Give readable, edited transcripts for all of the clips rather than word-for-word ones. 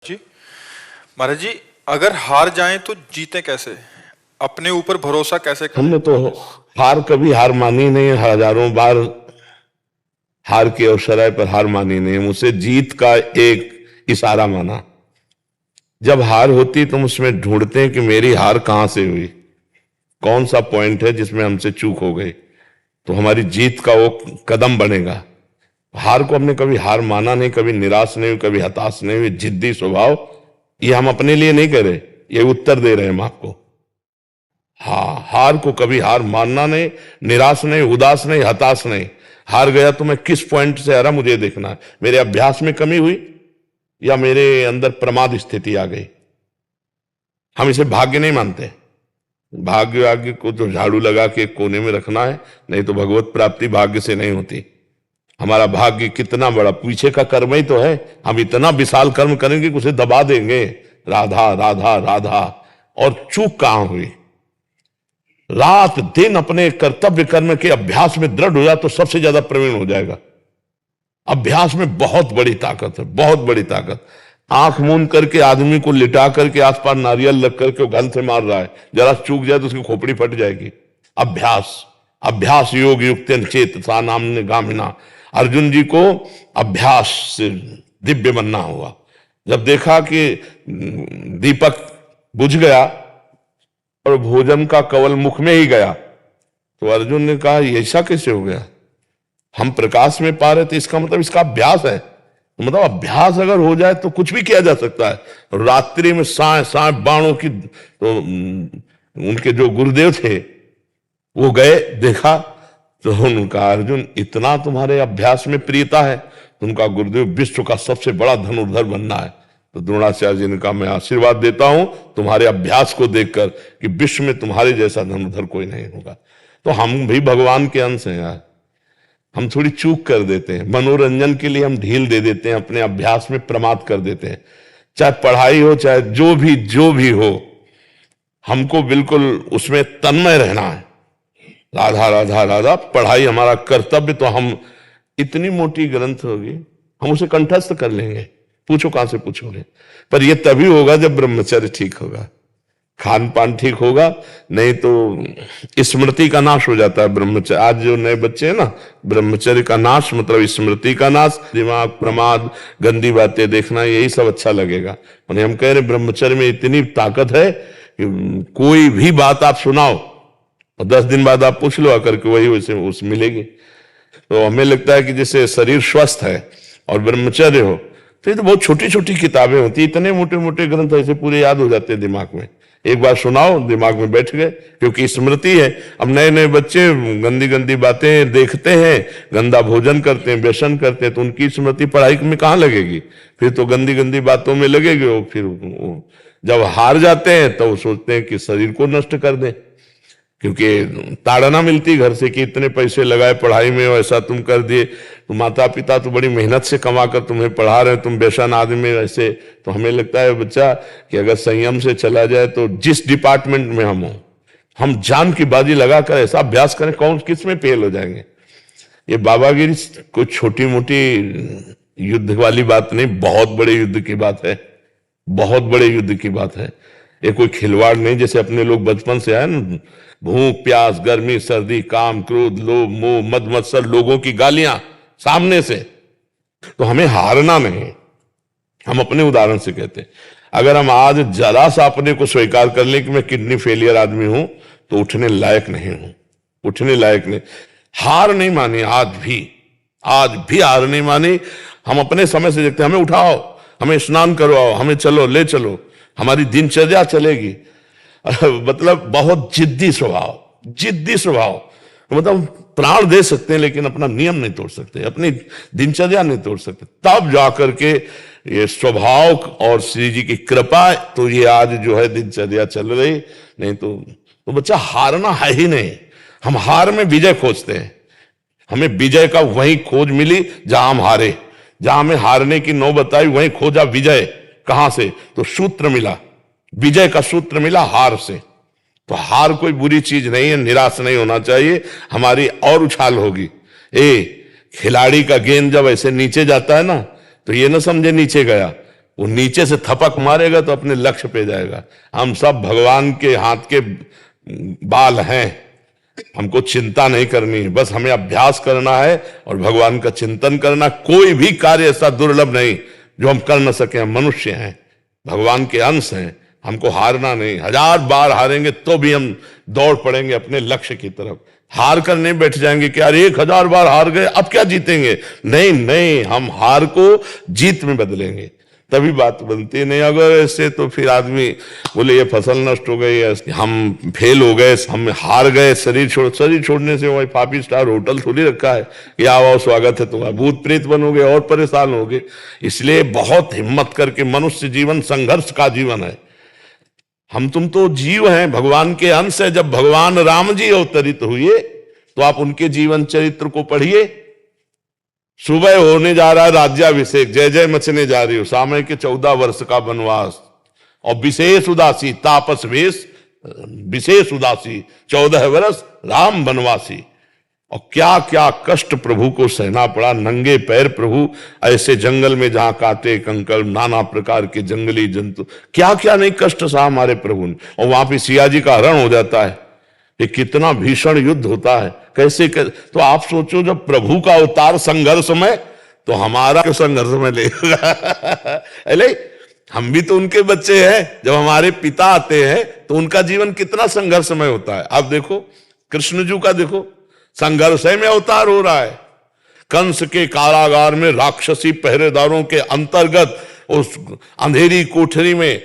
जी महाराज जी, अगर हार जाएं तो जीते कैसे? अपने ऊपर भरोसा कैसे करें? हमने तो हार कभी हार मानी नहीं, हजारों बार हार के अवसराय पर हार मानी नहीं, मुझसे जीत का एक इशारा माना। जब हार होती तो हम उसमें ढूंढते हैं कि मेरी हार कहां से हुई, कौन सा पॉइंट है जिसमें हमसे चूक हो गई, तो हमारी जीत का वो कदम बनेगा। हार को हमने कभी हार माना नहीं, कभी निराश नहीं हुई, कभी हताश नहीं हुई। जिद्दी स्वभाव, ये हम अपने लिए नहीं कर रहे, ये उत्तर दे रहे हैं हम आपको। हाँ, हार को कभी हार मानना नहीं, निराश नहीं, उदास नहीं, हताश नहीं। हार गया तो मैं किस पॉइंट से हारा, मुझे देखना है। मेरे अभ्यास में कमी हुई या मेरे अंदर प्रमाद स्थिति आ गई। हम इसे भाग्य नहीं मानते। भाग्य को तो झाड़ू लगा के कोने में रखना है, नहीं तो भगवत प्राप्ति भाग्य से नहीं होती। हमारा भाग्य कितना बड़ा, पीछे का कर्म ही तो है। हम इतना विशाल कर्म करेंगे कि उसे दबा देंगे। राधा राधा राधा, और चूक कहां हुई? रात दिन अपने कर्तव्य कर्म के अभ्यास में दृढ़ हो जाए तो सबसे ज्यादा प्रवीण हो जाएगा। अभ्यास में बहुत बड़ी ताकत है, बहुत बड़ी ताकत। आंख मूंद करके आदमी को लिटा करके आसपास नारियल लग करके गन से मार रहा है, जरा चूक जाए तो उसकी खोपड़ी फट जाएगी। अभ्यास, अभ्यास योग युक्त चेत सा नाम गामिना। अर्जुन जी को अभ्यास से दिव्य बनना हुआ। जब देखा कि दीपक बुझ गया और भोजन का कवल मुख में ही गया, तो अर्जुन ने कहा ये ऐसा कैसे हो गया? हम प्रकाश में पा रहे थे, इसका मतलब इसका अभ्यास है। मतलब अभ्यास अगर हो जाए तो कुछ भी किया जा सकता है। रात्रि में साए साए बाणों की, तो उनके जो गुरुदेव थे वो गए, देखा तो उनका, अर्जुन इतना तुम्हारे अभ्यास में प्रियता है, तो उनका गुरुदेव विश्व का सबसे बड़ा धनुर्धर बनना है। तो द्रोणाचार्य जी ने कहा मैं आशीर्वाद देता हूं तुम्हारे अभ्यास को देखकर कि विश्व में तुम्हारे जैसा धनुर्धर कोई नहीं होगा। तो हम भी भगवान के अंश हैं यार। हम थोड़ी चूक कर देते हैं, मनोरंजन के लिए हम ढील दे देते हैं, अपने अभ्यास में प्रमाद कर देते हैं। चाहे पढ़ाई हो, चाहे जो भी हो, हमको बिल्कुल उसमें तन्मय रहना है। राधा राधा राधा, पढ़ाई हमारा कर्तव्य। तो हम, इतनी मोटी ग्रंथ होगी, हम उसे कंठस्थ कर लेंगे, पूछो कहां से पूछोगे। पर यह तभी होगा जब ब्रह्मचर्य ठीक होगा, खान पान ठीक होगा, नहीं तो स्मृति का नाश हो जाता है ब्रह्मचर्य। आज जो नए बच्चे हैं ना, ब्रह्मचर्य का नाश मतलब स्मृति का नाश। दिमाग, प्रमाद, गंदी बातें देखना, यही सब अच्छा लगेगा। उन्हें हम कह रहे ब्रह्मचर्य में इतनी ताकत है कि कोई भी बात आप सुनाओ और 10 दिन बाद आप पूछ लो आकर के, वही वैसे उस मिलेगी। तो हमें लगता है कि जैसे शरीर स्वस्थ है और ब्रह्मचर्य हो, तो ये तो बहुत छोटी छोटी किताबें होती, इतने मोटे मोटे ग्रंथ ऐसे पूरे याद हो जाते हैं दिमाग में। एक बार सुनाओ, दिमाग में बैठ गए, क्योंकि स्मृति है। अब नए नए बच्चे गंदी गंदी बातें देखते हैं, गंदा भोजन करते हैं, व्यसन करते हैं, तो उनकी स्मृति पढ़ाई में कहां लगेगी? फिर तो गंदी गंदी बातों में लगेगी। और फिर जब हार जाते हैं तो सोचते हैं कि शरीर को नष्ट कर दें, क्योंकि ताड़ना मिलती घर से कि इतने पैसे लगाए पढ़ाई में, ऐसा तुम कर दिए। तो माता पिता तो बड़ी मेहनत से कमा कर तुम्हें पढ़ा रहे हैं, तुम बेशन आदमी ऐसे। तो हमें लगता है बच्चा कि अगर संयम से चला जाए तो जिस डिपार्टमेंट में हम हो, हम जान की बाजी लगाकर ऐसा अभ्यास करें, कौन किस में फेल हो जाएंगे। ये बाबागिरी कोई छोटी मोटी युद्ध वाली बात नहीं, बहुत बड़े युद्ध की बात है, बहुत बड़े युद्ध की बात है। ये कोई खिलवाड़ नहीं। जैसे अपने लोग बचपन से आए ना, भूख प्यास गर्मी सर्दी काम क्रोध लोभ मोह मद मत्सर, लोगों की गालियां सामने से, तो हमें हारना नहीं। हम अपने उदाहरण से कहते हैं, अगर हम आज जरा सा अपने को स्वीकार कर लें कि मैं किडनी फेलियर आदमी हूं, तो उठने लायक नहीं हूं, उठने लायक नहीं। हार नहीं मानी, आज भी हार नहीं मानी। हम अपने समय से देखते हैं, हमें उठाओ, हमें स्नान करवाओ, हमें चलो ले चलो, हमारी दिनचर्या चलेगी। मतलब बहुत जिद्दी स्वभाव, जिद्दी स्वभाव। मतलब प्राण दे सकते हैं लेकिन अपना नियम नहीं तोड़ सकते, अपनी दिनचर्या नहीं तोड़ सकते। तब जाकर के ये स्वभाव और श्री जी की कृपा, तो ये आज जो है दिनचर्या चल रही। नहीं तो बच्चा हारना है ही नहीं। हम हार में विजय खोजते हैं। हमें विजय का वही खोज मिली जहां हम हारे, जहां हमें हारने की नौबत आई वहीं खोजा विजय। कहां से? तो सूत्र मिला, विजय का सूत्र मिला हार से। तो हार कोई बुरी चीज नहीं है, निराश नहीं होना चाहिए, हमारी और उछाल होगी। खिलाड़ी का गेंद जब ऐसे नीचे जाता है ना, तो ये ना समझे नीचे गया, वो नीचे से थपक मारेगा तो अपने लक्ष्य पे जाएगा। हम सब भगवान के हाथ के बाल हैं, हमको चिंता नहीं करनी है, बस हमें अभ्यास करना है और भगवान का चिंतन करना। कोई भी कार्य ऐसा दुर्लभ नहीं जो हम कर न सके। हम मनुष्य हैं, भगवान के अंश हैं, हमको हारना नहीं। 1000 बार हारेंगे तो भी हम दौड़ पड़ेंगे अपने लक्ष्य की तरफ। हार कर नहीं बैठ जाएंगे कि यार 1000 बार हार गए अब क्या जीतेंगे। नहीं नहीं, हम हार को जीत में बदलेंगे, तभी बात बनती नहीं। अगर ऐसे तो फिर आदमी बोले ये फसल नष्ट हो गई, हम फेल हो गए, हम हार गए, शरीर छोड़ने से वही 5 स्टार होटल थोड़ी रखा है कि आओ स्वागत है तुम्हारा, भूत प्रेत बनोगे और परेशान होगे। इसलिए बहुत हिम्मत करके, मनुष्य जीवन संघर्ष का जीवन है। हम तुम तो जीव हैं, भगवान के अंश है। जब भगवान राम जी अवतरित हुए तो आप उनके जीवन चरित्र को पढ़िए। सुबह होने जा रहा है राज्याभिषेक, जय जय मचने जा रही हो, सामने के 14 वर्ष का वनवास और विशेष उदासी, तापस वेश विशेष उदासी, 14 वर्ष राम वनवासी। और क्या क्या कष्ट प्रभु को सहना पड़ा, नंगे पैर प्रभु ऐसे जंगल में जहां कांटे कंकड़, नाना प्रकार के जंगली जंतु, क्या क्या नहीं कष्ट सहा हमारे प्रभु ने। और वहां पे सिया जी का हरण हो जाता है, ये कितना भीषण युद्ध होता है। कैसे तो आप सोचो, जब प्रभु का अवतार संघर्ष में, तो हमारा संघर्ष में लेगा। अरे हम भी तो उनके बच्चे हैं। जब हमारे पिता आते हैं तो उनका जीवन कितना संघर्षमय होता है। आप देखो कृष्ण जी का, देखो संघर्ष में अवतार हो रहा है। कंस के कारागार में राक्षसी पहरेदारों के अंतर्गत उस अंधेरी कोठरी में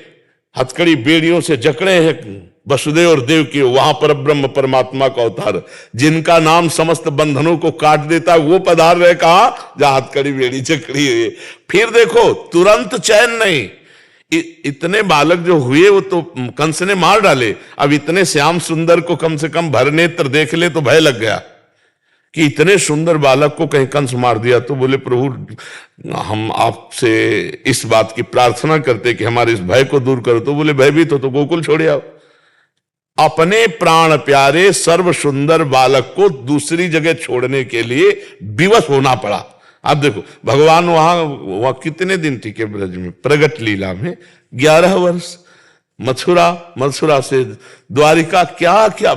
हथकड़ी बेड़ियों से जकड़े हैं वसुदेव और देव की, वहां पर ब्रह्म परमात्मा का अवतार, जिनका नाम समस्त बंधनों को काट देता है, वो पधार रहे कहा जहां हथकड़ी बेड़ी जकड़ी है। फिर देखो तुरंत चैन नहीं, इतने बालक जो हुए वो तो कंस ने मार डाले। अब इतने श्याम सुंदर को कम से कम भरनेत्र देख ले तो भय लग गया कि इतने सुंदर बालक को कहीं कंस मार दिया। तो बोले प्रभु हम आपसे इस बात की प्रार्थना करते कि हमारे इस भय को दूर करो। तो बोले भयभीत हो तो गोकुल छोड़े आओ। अपने प्राण प्यारे सर्व सुंदर बालक को दूसरी जगह छोड़ने के लिए विवश होना पड़ा। आप देखो भगवान वहां कितने दिन टिके ब्रज में, प्रगट लीला में 11 वर्ष। मथुरा से द्वारिका, क्या क्या,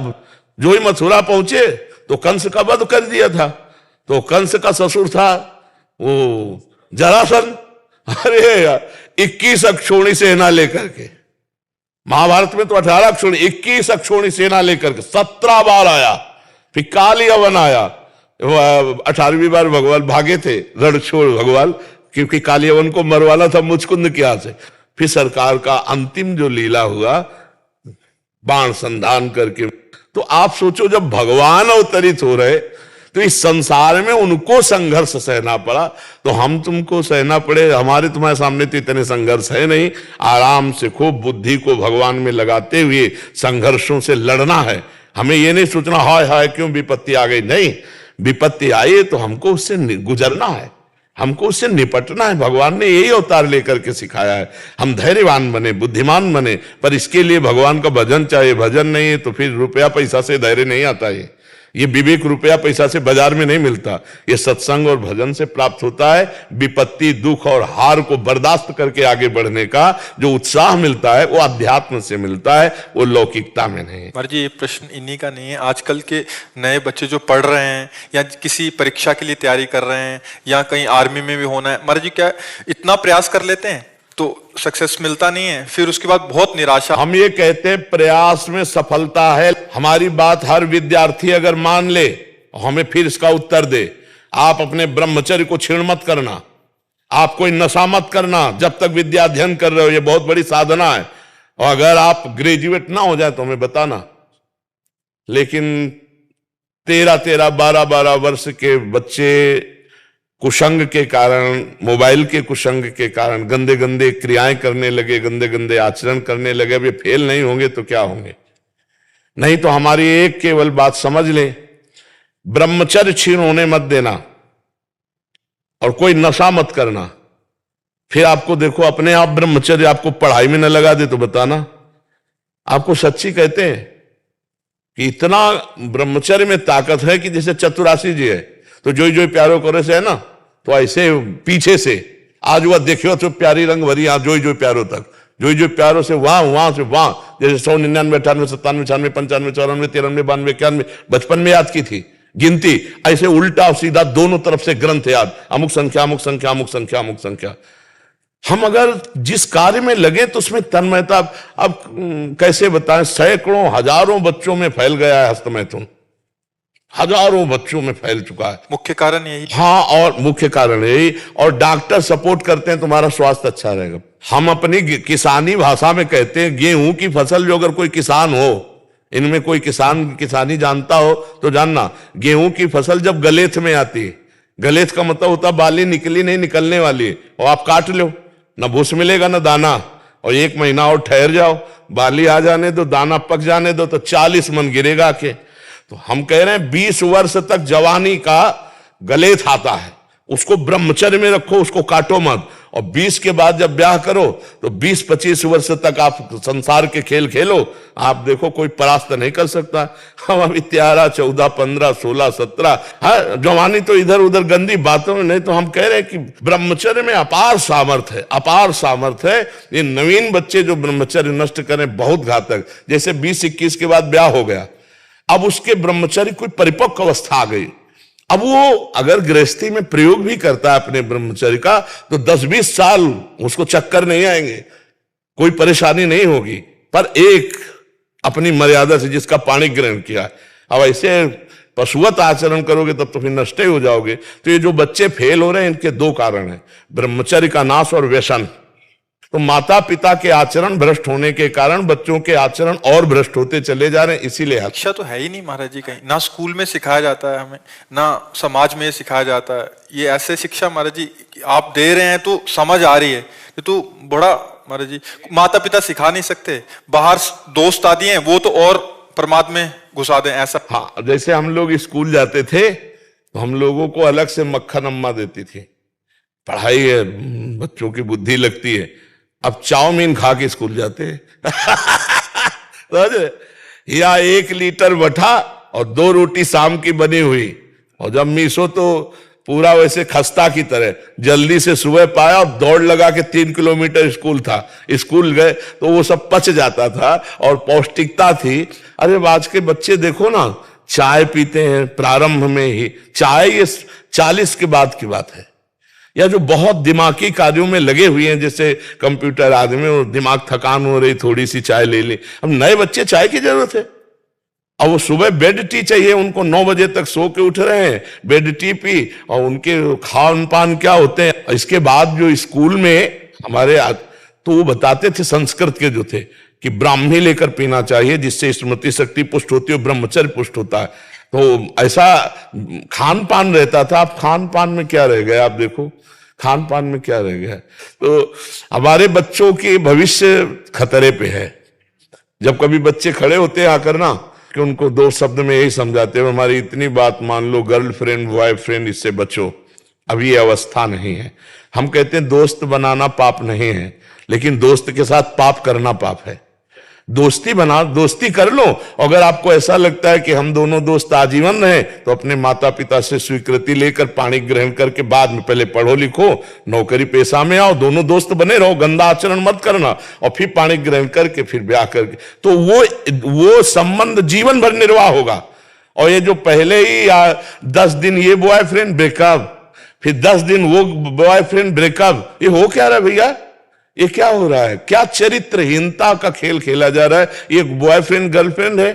जो ही मथुरा पहुंचे तो कंस का वध कर दिया था। तो कंस का ससुर था वो जरासंध, अरे 21 अक्षौणी सेना लेकर के, महाभारत में तो 18 अक्षौणी, 21 अक्षौणी सेना लेकर के 17 बार आया। फिर काली अवन आया, 18वीं बार भगवान भागे थे रण छोड़ भगवान, क्योंकि कालियावन को मरवाना था मुचकुंद के हाथ से। फिर सरकार का अंतिम जो लीला हुआ बाण संधान करके। तो आप सोचो जब भगवान अवतरित हो रहे तो इस संसार में उनको संघर्ष सहना पड़ा, तो हम तुमको सहना पड़े। हमारे तुम्हारे सामने तो इतने संघर्ष है नहीं, आराम से खूब बुद्धि को भगवान में लगाते हुए संघर्षों से लड़ना है। हमें ये नहीं सोचना हाय हाय क्यों विपत्ति आ गई, नहीं, विपत्ति आई तो हमको उससे गुजरना है, हमको उससे निपटना है। भगवान ने यही अवतार लेकर के सिखाया है। हम धैर्यवान बने, बुद्धिमान बने, पर इसके लिए भगवान का भजन चाहिए। भजन नहीं है तो फिर रुपया पैसा से धैर्य नहीं आता है। ये विवेक रुपया पैसा से बाजार में नहीं मिलता, ये सत्संग और भजन से प्राप्त होता है। विपत्ति, दुख और हार को बर्दाश्त करके आगे बढ़ने का जो उत्साह मिलता है वो अध्यात्म से मिलता है, वो लौकिकता में नहीं। महाराज जी ये प्रश्न इन्हीं का नहीं है, आजकल के नए बच्चे जो पढ़ रहे हैं या किसी परीक्षा के लिए तैयारी कर रहे हैं या कहीं आर्मी में भी होना है, महाराज जी क्या इतना प्रयास कर लेते हैं तो सक्सेस मिलता नहीं है, फिर उसके बाद बहुत निराशा। हम ये कहते हैं प्रयास में सफलता है। हमारी बात हर विद्यार्थी अगर मान ले, हमें फिर इसका उत्तर दे, आप अपने ब्रह्मचर्य को छीण मत करना, आप कोई नशा मत करना जब तक विद्या अध्ययन कर रहे हो, ये बहुत बड़ी साधना है। और अगर आप ग्रेजुएट ना हो जाए तो हमें बताना। लेकिन 13-13, 12-12 वर्ष के बच्चे कुसंग के कारण, मोबाइल के कुसंग के कारण गंदे गंदे क्रियाएं करने लगे, गंदे गंदे आचरण करने लगे। अब ये फेल नहीं होंगे तो क्या होंगे? नहीं तो हमारी एक केवल बात समझ लें, ब्रह्मचर्य छीन होने मत देना और कोई नशा मत करना। फिर आपको देखो अपने आप ब्रह्मचर्य आपको पढ़ाई में न लगा दे तो बताना। आपको सच्ची कहते हैं कि इतना ब्रह्मचर्य में ताकत है कि जैसे चतुरासी जी है तो जो प्यारो करे से है ना, तो ऐसे पीछे से आज वह देखियो तो प्यारी रंग भरी, यहाँ जो प्यारो तक, जो प्यारो से वहां से वहां, जैसे 100, 99, 98, 97, 96, 95, 94, 93, 92, 91 बचपन में याद की थी गिनती, ऐसे उल्टा और सीधा दोनों तरफ से ग्रंथ याद, अमुक संख्या अमुक संख्या अमुक संख्या अमुक संख्या। हम अगर जिस कार्य में लगे तो उसमें तन्मयता, अब कैसे बताएं, सैकड़ों हजारों बच्चों में फैल गया है हस्तमैथुन, हजारों बच्चों में फैल चुका है। मुख्य कारण यही। हाँ, और मुख्य कारण यही, और डॉक्टर सपोर्ट करते हैं तुम्हारा स्वास्थ्य अच्छा रहेगा। हम अपनी किसानी भाषा में कहते हैं गेहूं की फसल, जो अगर कोई किसान हो, इनमें कोई किसानी जानता हो तो जानना, गेहूं की फसल जब गलेथ में आती है, गलेथ का मतलब होता बाली निकली नहीं, निकलने वाली है, और आप काट लो, ना भूस मिलेगा ना दाना, और 1 महीना और ठहर जाओ, बाली आ जाने दो, दाना पक जाने दो, तो 40 मन गिरेगा के। तो हम कह रहे हैं 20 वर्ष तक जवानी का गलेथ आता है, उसको ब्रह्मचर्य में रखो, उसको काटो मत, और 20 के बाद जब ब्याह करो तो 20-25 वर्ष तक आप संसार के खेल खेलो, आप देखो कोई परास्त नहीं कर सकता। हम अभी 13, 14, 15, 16, 17, हाँ, जवानी तो इधर उधर गंदी बातों में नहीं। तो हम कह रहे हैं कि ब्रह्मचर्य में अपार सामर्थ्य है, अपार सामर्थ्य है। ये नवीन बच्चे जो ब्रह्मचर्य नष्ट करें बहुत घातक, जैसे 20-21 के बाद ब्याह हो गया, अब उसके ब्रह्मचर्य कोई परिपक्व अवस्था आ गई, अब वो अगर गृहस्थी में प्रयोग भी करता है अपने ब्रह्मचर्य का, तो 10-20 साल उसको चक्कर नहीं आएंगे, कोई परेशानी नहीं होगी। पर एक अपनी मर्यादा से जिसका पाणी ग्रहण किया है, अब ऐसे पशुवत आचरण करोगे तब तो फिर नष्ट ही हो जाओगे। तो ये जो बच्चे फेल हो रहे हैं, इनके 2 कारण हैं, ब्रह्मचर्य का नाश और व्यसन। तो माता पिता के आचरण भ्रष्ट होने के कारण बच्चों के आचरण और भ्रष्ट होते चले जा रहे हैं। इसीलिए शिक्षा तो है ही नहीं महाराज जी, कहीं ना स्कूल में सिखाया जाता है, हमें ना समाज में सिखाया जाता है। ये ऐसे शिक्षा महाराज जी आप दे रहे हैं तो समझ आ रही है, ये तो बड़ा महाराज जी माता पिता सिखा नहीं सकते, बाहर दोस्त आदि हैं वो तो और प्रमाद में घुसा दें ऐसा। हाँ, जैसे हम लोग स्कूल जाते थे तो हम लोगों को अलग से मक्खन अम्मा देती थी, पढ़ाई है, बच्चों की बुद्धि लगती है। अब चाउमीन खा के स्कूल जाते या 1 लीटर बठा और 2 रोटी शाम की बनी हुई, और जब मीसो तो पूरा वैसे खस्ता की तरह जल्दी से सुबह पाया और दौड़ लगा के 3 किलोमीटर स्कूल था, स्कूल गए तो वो सब पच जाता था और पौष्टिकता थी। अरे आज के बच्चे देखो ना, चाय पीते हैं प्रारंभ में ही, चाय ये 40 के बाद की बात है, या जो बहुत दिमागी कार्यों में लगे हुए हैं, जैसे कंप्यूटर आदमी, और दिमाग थकान हो रही, थोड़ी सी चाय ले ली। अब नए बच्चे चाय की जरूरत है, अब वो सुबह बेड टी चाहिए उनको, 9 बजे तक सो के उठ रहे हैं, बेड टी पी, और उनके खान पान क्या होते हैं। इसके बाद जो स्कूल में हमारे तो वो बताते थे, संस्कृत के जो थे, कि ब्राह्मी लेकर पीना चाहिए जिससे स्मृति शक्ति पुष्ट होती है, ब्रह्मचर्य पुष्ट होता है। तो ऐसा खान पान रहता था। अब खान पान में क्या रह गया, आप देखो खान पान में क्या रह गया। तो हमारे बच्चों के भविष्य खतरे पे है। जब कभी बच्चे खड़े होते हैं आकर ना, कि उनको 2 शब्द में यही समझाते हैं, हमारी इतनी बात मान लो, गर्लफ्रेंड बॉयफ्रेंड इससे बचो, अब ये अवस्था नहीं है। हम कहते हैं दोस्त बनाना पाप नहीं है, लेकिन दोस्त के साथ पाप करना पाप है। दोस्ती बना, दोस्ती कर लो। अगर आपको ऐसा लगता है कि हम दोनों दोस्त आजीवन रहे, तो अपने माता पिता से स्वीकृति लेकर पाणी ग्रहण करके बाद में पहले पढ़ो लिखो, नौकरी पेशा में आओ, दोनों दोस्त बने रहो, गंदा आचरण मत करना, और फिर पाणी ग्रहण करके फिर ब्याह करके, तो वो संबंध जीवन भर निर्वाह होगा। और ये जो पहले ही 10 दिन ये बॉयफ्रेंड ब्रेकअप, फिर 10 दिन वो बॉयफ्रेंड ब्रेकअप, ये हो क्या रहा है भैया, ये क्या हो रहा है? क्या चरित्रहीनता का खेल खेला जा रहा है। ये बॉयफ्रेंड गर्लफ्रेंड है,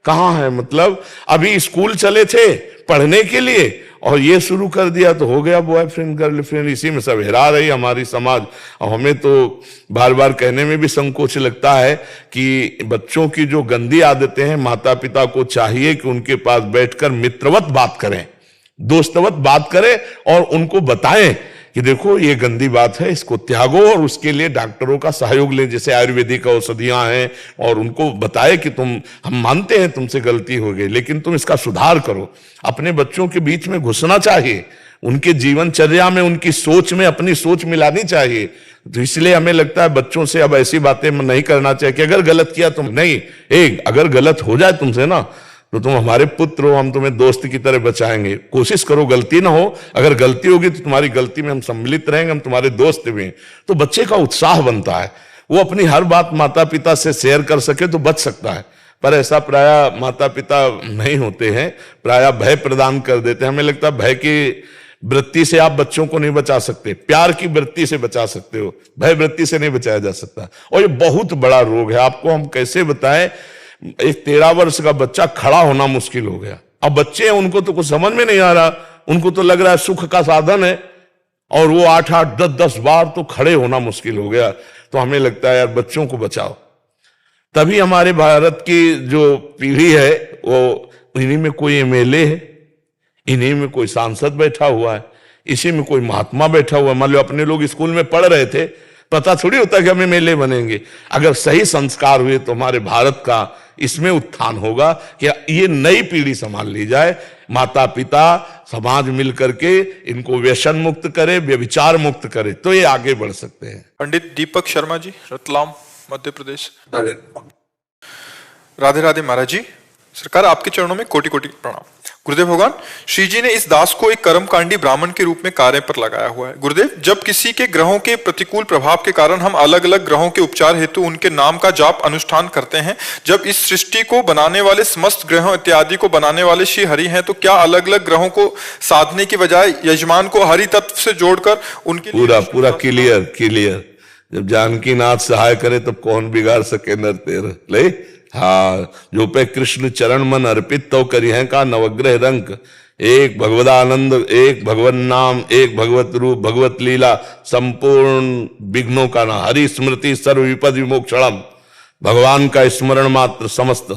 कहां है? मतलब अभी स्कूल चले थे पढ़ने के लिए और ये शुरू कर दिया तो हो गया बॉयफ्रेंड गर्लफ्रेंड। इसी में सब हेरा रही हमारी समाज। और हमें तो बार बार कहने में भी संकोच लगता है कि बच्चों की जो गंदी आदतें हैं, माता पिता को चाहिए कि उनके पास बैठकर मित्रवत बात करें, दोस्तवत बात करें और उनको बताएं कि देखो ये गंदी बात है, इसको त्यागो, और उसके लिए डॉक्टरों का सहयोग लें, जैसे आयुर्वेदिक औषधियां हैं, और उनको बताए कि हम मानते हैं तुमसे गलती हो गई, लेकिन तुम इसका सुधार करो। अपने बच्चों के बीच में घुसना चाहिए, उनके जीवनचर्या में, उनकी सोच में अपनी सोच मिलानी चाहिए। तो इसलिए हमें लगता है बच्चों से अब ऐसी बातें नहीं करना चाहिए कि अगर गलत किया तुम नहीं, अगर गलत हो जाए तुमसे ना, तो तुम हमारे पुत्र हो, हम तुम्हें दोस्त की तरह बचाएंगे, कोशिश करो गलती ना हो, अगर गलती होगी तो तुम्हारी गलती में हम सम्मिलित रहेंगे, हम तुम्हारे दोस्त भी हैं। तो बच्चे का उत्साह बनता है, वो अपनी हर बात माता पिता से शेयर कर सके तो बच सकता है। पर ऐसा प्रायः माता पिता नहीं होते हैं, प्रायः भय प्रदान कर देते हैं। हमें लगता है भय की वृत्ति से आप बच्चों को नहीं बचा सकते, प्यार की वृत्ति से बचा सकते हो, भय वृत्ति से नहीं बचाया जा सकता। और ये बहुत बड़ा रोग है, आपको हम कैसे बताएं। एक 13 वर्ष का बच्चा खड़ा होना मुश्किल हो गया। अब बच्चे हैं, उनको तो कुछ समझ में नहीं आ रहा, उनको तो लग रहा है सुख का साधन है, और वो 8-8, 10-10 बार तो खड़े होना मुश्किल हो गया। तो हमें लगता है यार बच्चों को बचाओ। तभी हमारे भारत की जो पीढ़ी है वो, इन्हीं में कोई एमएलए है, इन्हीं में कोई सांसद बैठा हुआ है, इसी में कोई महात्मा बैठा हुआ है। मान लो अपने लोग स्कूल में पढ़ रहे थे, पता थोड़ी होता कि हम एमएलए बनेंगे। अगर सही संस्कार हुए तो हमारे भारत का इसमें उत्थान होगा कि ये नई पीढ़ी संभाल ली जाए, माता पिता समाज मिलकर के इनको व्यसन मुक्त करे, व्यभिचार मुक्त करे, तो ये आगे बढ़ सकते हैं। पंडित दीपक शर्मा जी, रतलाम, मध्य प्रदेश। राधे राधे महाराज जी। सरकार आपके चरणों में कोटि कोटि प्रणाम। गुरुदेव भगवान, श्री जी ने इस दास को एक कर्मकांडी ब्राह्मण के रूप में कार्य पर लगाया हुआ है। गुरुदेव, जब किसी के ग्रहों के प्रतिकूल प्रभाव के कारण हम अलग अलग ग्रहों के उपचार हेतु उनके नाम का जाप अनुष्ठान करते हैं, जब इस सृष्टि को बनाने वाले समस्त ग्रहों इत्यादि को बनाने वाले श्री हरि हैं, तो क्या अलग अलग ग्रहों को साधने की बजाय यजमान को हरि तत्व से जोड़कर उनके पूरा क्लियर। जब जानकी नाथ सहाय करे तब कौन बिगाड़ सके नर तेर ले। हाँ, जो पे कृष्ण चरण मन अर्पित तो करी है का नवग्रह रंक, एक भगवदानंद, एक भगवत नाम, एक भगवत रूप, भगवत लीला, संपूर्ण विघ्नों का ना हरि स्मृति सर्व विपद विमोक्षणम। भगवान का स्मरण मात्र समस्त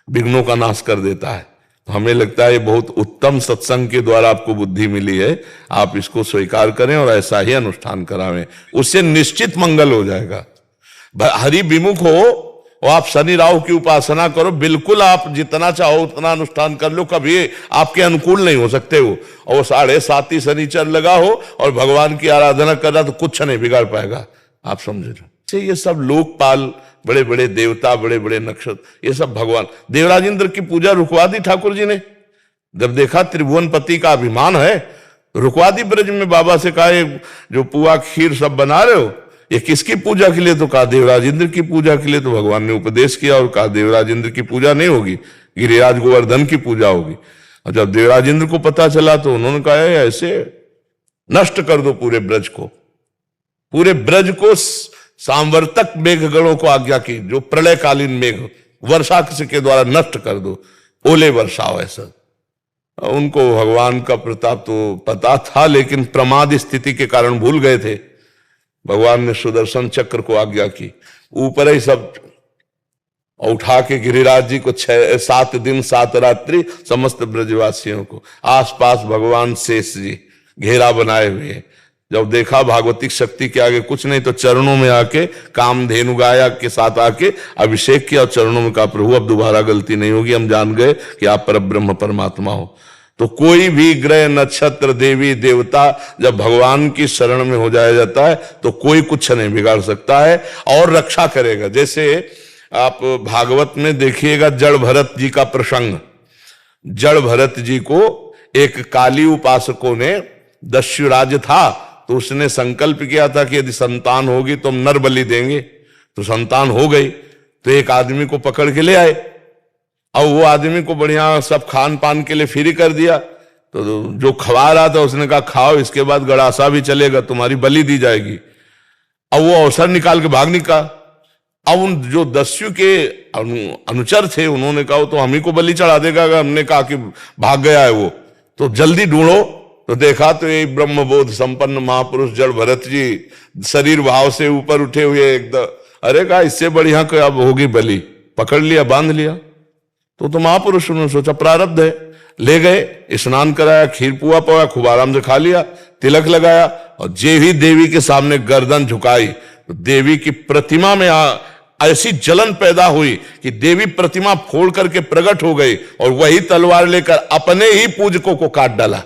विघ्नों का नाश कर देता है। तो हमें लगता है ये बहुत उत्तम सत्संग के द्वारा आपको बुद्धि मिली है, आप इसको स्वीकार करें और ऐसा ही अनुष्ठान करावें, उससे निश्चित मंगल हो जाएगा। हरि विमुख हो और आप शनि राहु की उपासना करो, बिल्कुल आप जितना चाहो उतना अनुष्ठान कर लो, कभी आपके अनुकूल नहीं हो सकते हो। और 7.5 ही शनिचर लगा हो और भगवान की आराधना कर रहा तो कुछ नहीं बिगाड़ पाएगा, आप समझ रहे। ये सब लोकपाल, बड़े बड़े देवता, बड़े बड़े नक्षत्र, ये सब भगवान। देवराज इंद्र की पूजा रुकवा दी ठाकुर जी ने, जब देखा त्रिभुवनपति का अभिमान है, रुकवा दी। ब्रज में बाबा से कहा जो पुआ खीर सब बना रहे हो ये किसकी पूजा के लिए, तो कहा देवराज इंद्र की पूजा के लिए। तो भगवान ने उपदेश किया और कहा देवराज इंद्र की पूजा नहीं होगी, गिरिराज गोवर्धन की पूजा होगी। और जब देवराज इंद्र को पता चला तो उन्होंने कहा ऐसे नष्ट कर दो पूरे ब्रज को, पूरे ब्रज को सांवर्तक मेघगणों को आज्ञा की, जो प्रलयकालीन मेघ वर्षा के द्वारा नष्ट कर दो, ओले वर्षाओ ऐसा। उनको भगवान का प्रताप तो पता था, लेकिन प्रमाद स्थिति के कारण भूल गए थे। भगवान ने सुदर्शन चक्र को आज्ञा की, ऊपर ही सब उठा के गिरिराज जी को 7 दिन 7 रात्रि समस्त ब्रजवासियों को, आसपास भगवान शेष जी घेरा बनाए हुए। जब देखा भागवतिक शक्ति के आगे कुछ नहीं, तो चरणों में आके कामधेनु गाया के साथ आके अभिषेक किया और चरणों में कहा प्रभु अब दोबारा गलती नहीं होगी, हम जान गए कि आप परब्रह्म परमात्मा हो। तो कोई भी ग्रह नक्षत्र देवी देवता जब भगवान की शरण में हो जाया जाता है तो कोई कुछ नहीं बिगाड़ सकता है और रक्षा करेगा। जैसे आप भागवत में देखिएगा जड़ भरत जी का प्रसंग। जड़ भरत जी को एक काली उपासकों ने, दस्युराज था तो उसने संकल्प किया था कि यदि संतान होगी तो हम नर बलि देंगे। तो संतान हो गई तो एक आदमी को पकड़ के ले आए, और वो आदमी को बढ़िया सब खान पान के लिए फ्री कर दिया। तो जो खवा रहा था उसने कहा खाओ, इसके बाद गड़ासा भी चलेगा, तुम्हारी बलि दी जाएगी। अब वो अवसर निकाल के भाग निकला। अब उन जो दस्यु के अनुचर थे उन्होंने कहा तो हम ही को बलि चढ़ा देगा। हमने कहा कि भाग गया है वो, तो जल्दी ढूंढो। तो देखा तो ये ब्रह्मबोध संपन्न महापुरुष जड़ भरत जी शरीर भाव से ऊपर उठे हुए एकदम। अरे कहा इससे बढ़िया कोई अब होगी बलि, पकड़ लिया, बांध लिया। तो महापुरुष उन्होंने सोचा प्रारब्ध है, ले गए, स्नान कराया, खीर पुआ पवा, खूब आराम से खा लिया, तिलक लगाया। और जे ही देवी के सामने गर्दन झुकाई तो देवी की प्रतिमा में ऐसी जलन पैदा हुई कि देवी प्रतिमा फोड़ करके प्रकट हो गई और वही तलवार लेकर अपने ही पूजकों को काट डाला।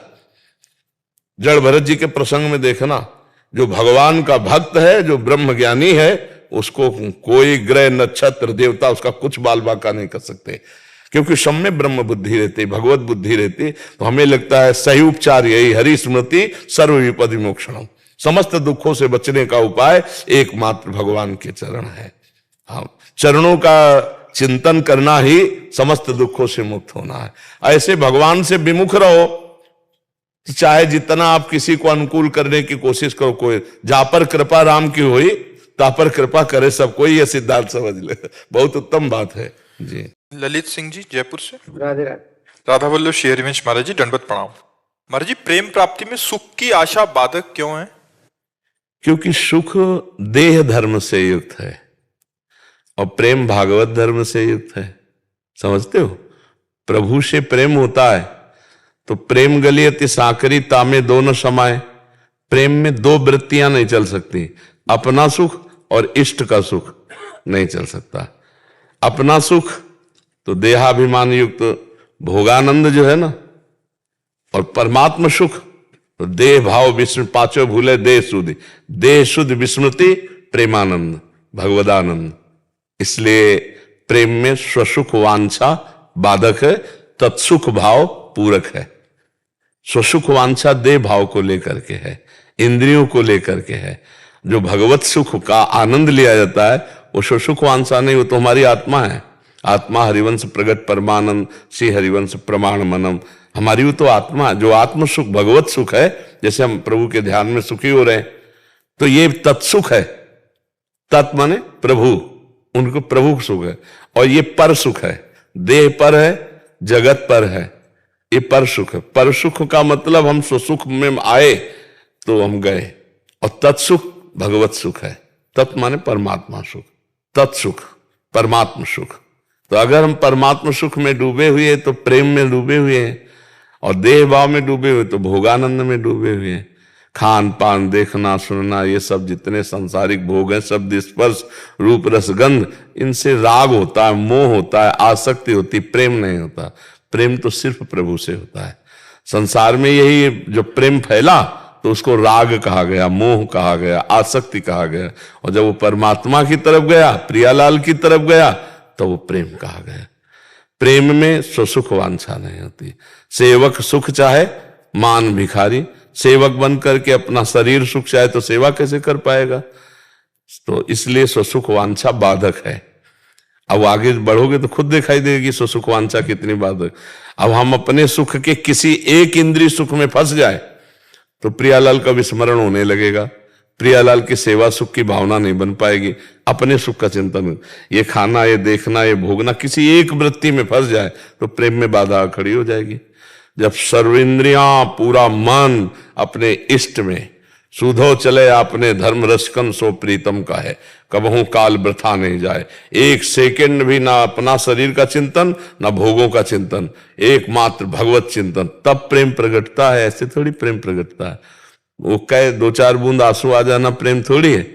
जड़ भरत जी के प्रसंग में देखना, जो भगवान का भक्त है, जो ब्रह्म ज्ञानी है, उसको कोई ग्रह नक्षत्र देवता उसका कुछ बाल बाका नहीं कर सकते। क्योंकि सब में ब्रह्म बुद्धि रहती, भगवत बुद्धि रहती, तो हमें लगता है सही उपचार यही, हरि स्मृति सर्व विपदि मोक्षणम, समस्त दुखों से बचने का उपाय एकमात्र भगवान के चरण है। हाँ, चरणों का चिंतन करना ही समस्त दुखों से मुक्त होना है। ऐसे भगवान से विमुख रहो, चाहे जितना आप किसी को अनुकूल करने की कोशिश करो, कोई जा पर कृपा राम की हुई ता पर कृपा करे सब कोई, यह सिद्धांत समझ ले, बहुत उत्तम बात है जी। ललित सिंह जी जयपुर से। राधे राधे। राधा वल्लभ श्री हरिवंश महाराज जी, दंडवत प्रणाम। महाराज जी, प्रेम प्राप्ति में सुख की आशा बाधक क्यों है? क्योंकि सुख देह धर्म से युक्त है और प्रेम भागवत धर्म से युक्त है। समझते हो? प्रभु से प्रेम होता है तो प्रेम गलियति साकरी तामे दोनों समाये। प्रेम में दो वृत्तियां नहीं चल सकती, अपना सुख और इष्ट का सुख नहीं चल सकता। अपना सुख तो देहाभिमान युक्त भोगानंद जो है ना, और परमात्मा सुख तो देह भाव विस्मृति, पांचों भूले देह शुद्ध विस्मृति प्रेमानंद भगवदानंद। इसलिए प्रेम में स्वसुख वांछा बाधक है, तत्सुख भाव पूरक है। स्वसुख वांछा देह भाव को लेकर के है, इंद्रियों को लेकर के है। जो भगवत सुख का आनंद लिया जाता है वो स्वसुख वांछा नहीं, वो तो हमारी आत्मा है। आत्मा हरिवंश प्रगट परमानंद श्री हरिवंश प्रमाण मनम, हमारी वो तो आत्मा है। जो आत्म सुख भगवत सुख है, जैसे हम प्रभु के ध्यान में सुखी हो रहे हैं, तो ये तत्सुख है। तत् माने प्रभु, उनको प्रभु सुख है। और ये पर सुख है, देह पर है, जगत पर है, ये पर सुख है। पर सुख का मतलब हम सुख में आए तो हम गए, और तत्सुख भगवत सुख है। तत् माने परमात्मा सुख, तत्सुख परमात्मा सुख। तो अगर हम परमात्मा सुख में डूबे हुए तो प्रेम में डूबे हुए हैं, और देह भाव में डूबे हुए तो भोगानंद में डूबे हुए हैं। खान पान देखना सुनना ये सब जितने सांसारिक भोग हैं, शब्द स्पर्श रूप रस गंध, इनसे राग होता है, मोह होता है, आसक्ति होती, प्रेम नहीं होता। प्रेम तो सिर्फ प्रभु से होता है। संसार में यही जो प्रेम फैला तो उसको राग कहा गया, मोह कहा गया, आसक्ति कहा गया। और जब वो परमात्मा की तरफ गया, प्रियालाल की तरफ गया, तो वो प्रेम कहा गया। प्रेम में स्वसुख वांछा नहीं होती। सेवक सुख चाहे मान भिखारी, सेवक बन करके अपना शरीर सुख चाहे तो सेवा कैसे कर पाएगा? तो इसलिए स्वसुख वांछा बाधक है। अब आगे बढ़ोगे तो खुद दिखाई देगी स्वसुख वांछा कितनी बाधक। अब हम अपने सुख के किसी एक इंद्रिय सुख में फंस जाए तो प्रियालाल का विस्मरण होने लगेगा, प्रियालाल की सेवा सुख की भावना नहीं बन पाएगी। अपने सुख का चिंतन, ये खाना, ये देखना, ये भोगना, किसी एक वृत्ति में फंस जाए तो प्रेम में बाधा खड़ी हो जाएगी। जब सर्व इंद्रियां पूरा मन अपने इष्ट में, सुधो चले आपने धर्म रसकन सो प्रीतम का है, कबहू काल वृथा नहीं जाए। एक सेकंड भी ना अपना शरीर का चिंतन, ना भोगों का चिंतन, एकमात्र भगवत चिंतन, तब प्रेम प्रगटता है। ऐसे थोड़ी प्रेम प्रगटता है, वो कहे दो चार बूंद आंसू आ जाना प्रेम थोड़ी है।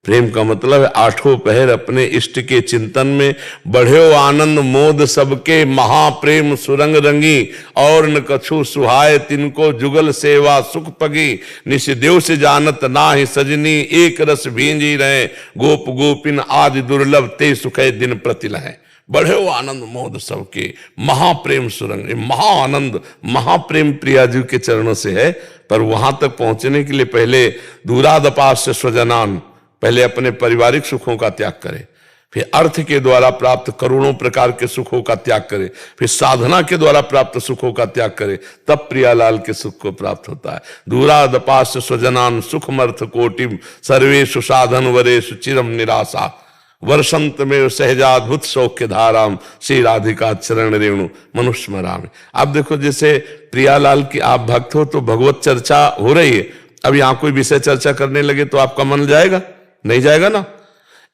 प्रेम का मतलब है आठों पहर अपने इष्ट के चिंतन में बढ़्यो आनंद मोद सबके, महाप्रेम सुरंग रंगी, और न कछु सुहाय तिनको जुगल सेवा सुख पगी, निशिदेव से जानत ना ही सजनी, एक रस भींजी रहे गोप गोपिन आदि दुर्लभ, ते सुखे दिन प्रतिलह। बढ़े आनंद मोद सबके, महाप्रेम सुरंग, महाआनंद महाप्रेम प्रियाजू के चरणों से है। पर वहां तक पहुंचने के लिए पहले दूरादपास्य स्वजनान, पहले अपने पारिवारिक सुखों का त्याग करे, फिर अर्थ के द्वारा प्राप्त करोड़ों प्रकार के सुखों का त्याग करे, फिर साधना के द्वारा प्राप्त सुखों का त्याग करे, तब प्रियालाल के सुख को प्राप्त होता है। दूरादपास्य स्वजनान सुखमर्थ कोटिम, सर्वेषु साधन वरेषु चिरम निराशा, वर्षंत में सहजाद्भुत सौख्य धाराम, श्री राधिका चरण रेणु मनुष्य मराम। आप देखो, जैसे प्रियालाल की आप भक्त हो तो भगवत चर्चा हो रही है, अब यहां कोई विषय चर्चा करने लगे तो आपका मन जाएगा? नहीं जाएगा ना।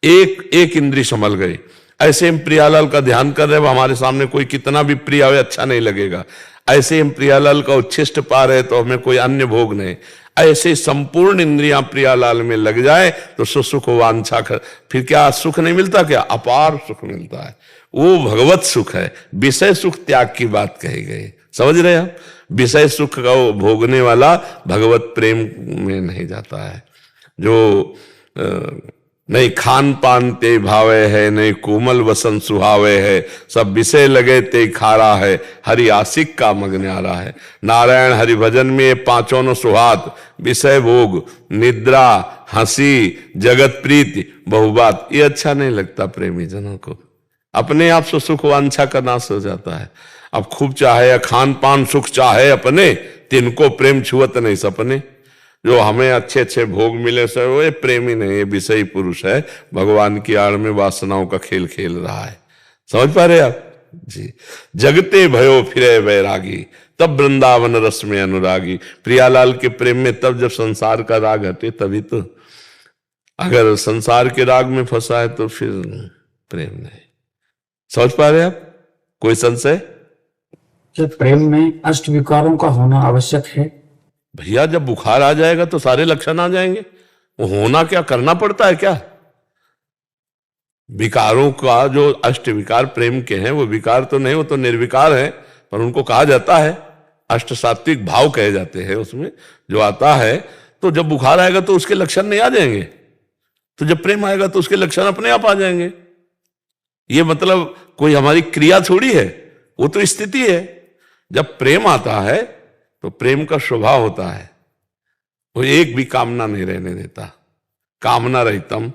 एक एक इंद्री संभल गई। ऐसे हम प्रियालाल का ध्यान कर रहे हैं, हमारे सामने कोई कितना भी प्रिय आवे अच्छा नहीं लगेगा। ऐसे हम प्रियालाल का उच्छिष्ट पा रहे तो हमें कोई अन्य भोग नहीं। ऐसे संपूर्ण इंद्रियां प्रियालाल में लग जाए तो सुख वांछा कर, फिर क्या सुख नहीं मिलता? क्या अपार सुख मिलता है। वो भगवत सुख है। विषय सुख त्याग की बात कही गई, समझ रहे हैं? विषय सुख का भोगने वाला भगवत प्रेम में नहीं जाता है। जो नहीं खान पान ते भावे है, नहीं कोमल वसन सुहावे है, सब विषय लगे ते खारा है, हरि आशिक का मग न्यारा है। नारायण हरि भजन में ये पांचों न सुहात, विषय भोग, निद्रा, हंसी, जगत प्रीति, बहुबात, ये अच्छा नहीं लगता प्रेमी जनों को। अपने आप से सुख वांछा का नाश हो जाता है। अब खूब चाहे खान पान सुख चाहे अपने, तिनको प्रेम छुअत नहीं सपने। जो हमें अच्छे अच्छे भोग मिले सर वो प्रेमी नहीं, ये विषयी पुरुष है, भगवान की आड़ में वासनाओं का खेल खेल रहा है। समझ पा रहे आप जी। जगते भयो फिरे वैरागी, तब वृंदावन रस में अनुरागी। प्रियालाल के प्रेम में तब जब संसार का राग हटे तभी तो। अगर संसार के राग में फंसा है तो फिर प्रेम नहीं। समझ पा रहे आप? कोई संशय? जब प्रेम में अष्ट विकारों का होना आवश्यक है। भैया जब बुखार आ जाएगा तो सारे लक्षण आ जाएंगे। वो होना क्या, करना पड़ता है क्या? विकारों का जो अष्ट विकार प्रेम के हैं वो विकार तो नहीं, वो तो निर्विकार है, पर उनको कहा जाता है अष्ट सात्विक भाव कहे जाते हैं उसमें जो आता है। तो जब बुखार आएगा तो उसके लक्षण नहीं आ जाएंगे, तो जब प्रेम आएगा तो उसके लक्षण अपने आप आ जाएंगे। ये मतलब कोई हमारी क्रिया थोड़ी है, वो तो स्थिति है। जब प्रेम आता है तो प्रेम का स्वभाव होता है, वो एक भी कामना नहीं रहने देता। कामना रहितम,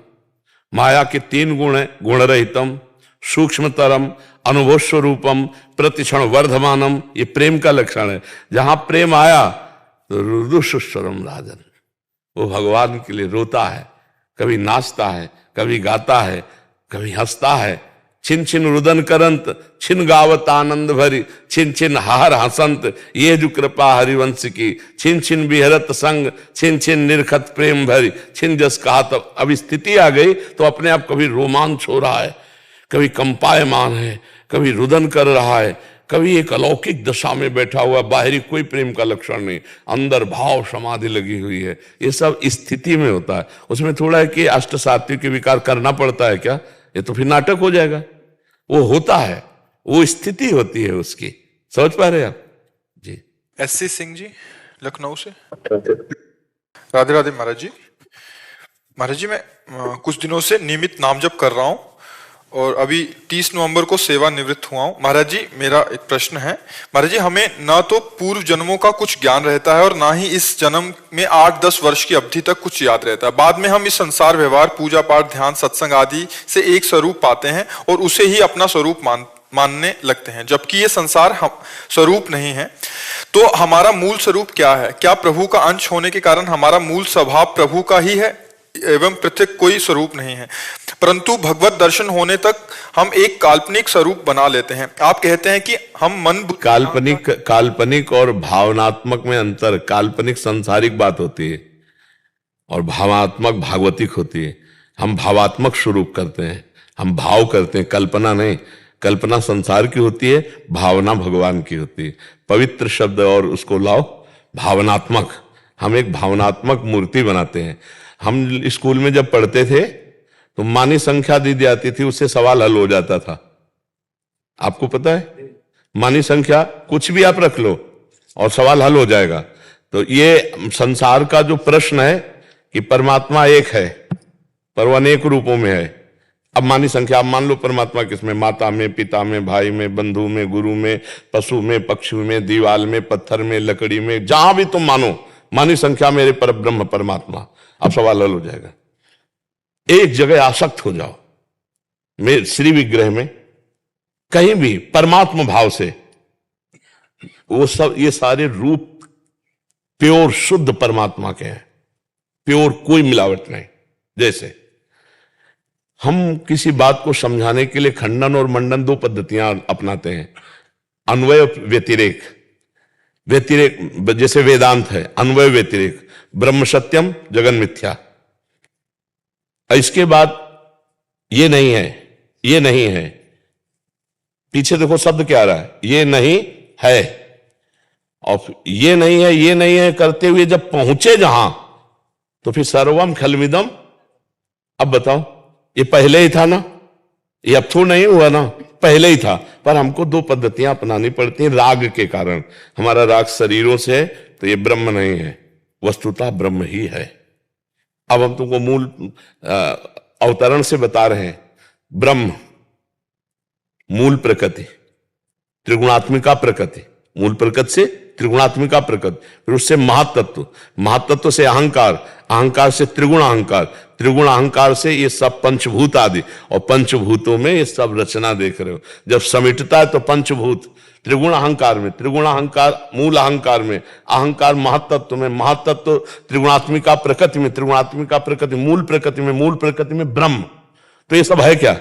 माया के 3 गुण है, गुण रहितम, सूक्ष्मतरम, अनुभव स्वरूपम, प्रतिक्षण वर्धमानम, ये प्रेम का लक्षण है। जहां प्रेम आया तो रुदुस्वरम राजन, वो भगवान के लिए रोता है, कभी नाचता है, कभी गाता है, कभी हंसता है। छिन छिन रुदन करंत, छिन गावत आनंद भरी, छिन छिन हार हसंत, ये जो कृपा हरिवंश की, छिन छिन बिहरत संग, छिन छिन निर्खत प्रेम भरी, छिन जस कहा। तब अब स्थिति आ गई तो अपने आप कभी रोमांच हो रहा है, कभी कंपायमान है, कभी रुदन कर रहा है, कभी एक अलौकिक दशा में बैठा हुआ, बाहरी कोई प्रेम का लक्षण नहीं, अंदर भाव समाधि लगी हुई है। ये सब स्थिति में होता है। उसमें थोड़ा है कि अष्ट सात्विक विकार करना पड़ता है क्या, ये तो फिर नाटक हो जाएगा। वो होता है, वो स्थिति होती है उसकी। समझ पा रहे आप जी? एससी सिंह जी लखनऊ से। राधे राधे महाराज जी। महाराज जी मैं कुछ दिनों से नियमित नाम जप कर रहा हूँ और अभी 30 नवंबर को सेवानिवृत्त हुआ हूँ। महाराज जी मेरा एक प्रश्न है। महाराज जी हमें ना तो पूर्व जन्मों का कुछ ज्ञान रहता है और ना ही इस जन्म में 8-10 वर्ष की अवधि तक कुछ याद रहता है। बाद में हम इस संसार व्यवहार, पूजा पाठ, ध्यान, सत्संग आदि से एक स्वरूप पाते हैं और उसे ही अपना स्वरूप मानने लगते हैं, जबकि ये संसार स्वरूप नहीं है। तो हमारा मूल स्वरूप क्या है? क्या प्रभु का अंश होने के कारण हमारा मूल स्वभाव प्रभु का ही है एवं पृथक कोई स्वरूप नहीं है? परंतु भगवत दर्शन होने तक हम एक काल्पनिक स्वरूप बना लेते हैं। आप कहते हैं कि हम मन काल्पनिक और भावनात्मक में अंतर। काल्पनिक सांसारिक बात होती है और भावात्मक भागवतिक होती है। हम भावात्मक स्वरूप करते हैं, हम भाव करते हैं, कल्पना नहीं। कल्पना संसार की होती है, भावना भगवान की होती है। पवित्र शब्द और उसको लाओ भावनात्मक। हम एक भावनात्मक मूर्ति बनाते हैं। हम स्कूल में जब पढ़ते थे तो मानी संख्या दी जाती थी, उससे सवाल हल हो जाता था। आपको पता है मानी संख्या कुछ भी आप रख लो और सवाल हल हो जाएगा। तो ये संसार का जो प्रश्न है कि परमात्मा एक है पर वो अनेक रूपों में है। अब मानी संख्या आप मान लो परमात्मा किसमें? माता में, पिता में, भाई में, बंधु में, गुरु में, पशु में, पक्षी में, दीवाल में, पत्थर में, लकड़ी में, जहां भी तुम मानो मानी संख्या मेरे पर ब्रह्म परमात्मा। अब सवाल हल हो जाएगा। एक जगह आसक्त हो जाओ, मेरे श्री विग्रह में कहीं भी परमात्मा भाव से, वो सब ये सारे रूप प्योर शुद्ध परमात्मा के हैं, प्योर, कोई मिलावट नहीं। जैसे हम किसी बात को समझाने के लिए खंडन और मंडन 2 पद्धतियां अपनाते हैं। अन्वय व्यतिरेक, जैसे वेदांत है, अन्वय व्यतिरेक, ब्रह्म सत्यम जगन मिथ्या। इसके बाद ये नहीं है, ये नहीं है, पीछे देखो शब्द क्या आ रहा है, ये नहीं है। और ये नहीं है, ये नहीं है करते हुए जब पहुंचे जहां, तो फिर सर्वम खलविदम। अब बताओ, ये पहले ही था ना, ये अब तो नहीं हुआ ना, पहले ही था। पर हमको 2 पद्धतियां अपनानी पड़ती हैं राग के कारण। हमारा राग शरीरों से है, तो ये ब्रह्म नहीं है, वस्तुतः ब्रह्म ही है। अब हम तुमको मूल अवतरण से बता रहे हैं, ब्रह्म मूल प्रकृति, त्रिगुणात्मिका प्रकृति, मूल प्रकृति से त्रिगुणात्मिका प्रकृति, फिर उससे महातत्व, महातत्व से अहंकार, अहंकार से त्रिगुण अहंकार, त्रिगुण अहंकार से ये सब पंचभूत आदि, और पंचभूतों में ये सब रचना देख रहे हो। जब समेटता है तो पंचभूत, त्रिगुण अहंकार में, त्रिगुण अहंकार मूल अहंकार में, अहंकार महातत्व में, महातत्व त्रिगुणात्मिका प्रकृति में, त्रिगुणात्मिका प्रकृति मूल प्रकृति में, मूल प्रकृति में ब्रह्म। तो ये सब है क्या?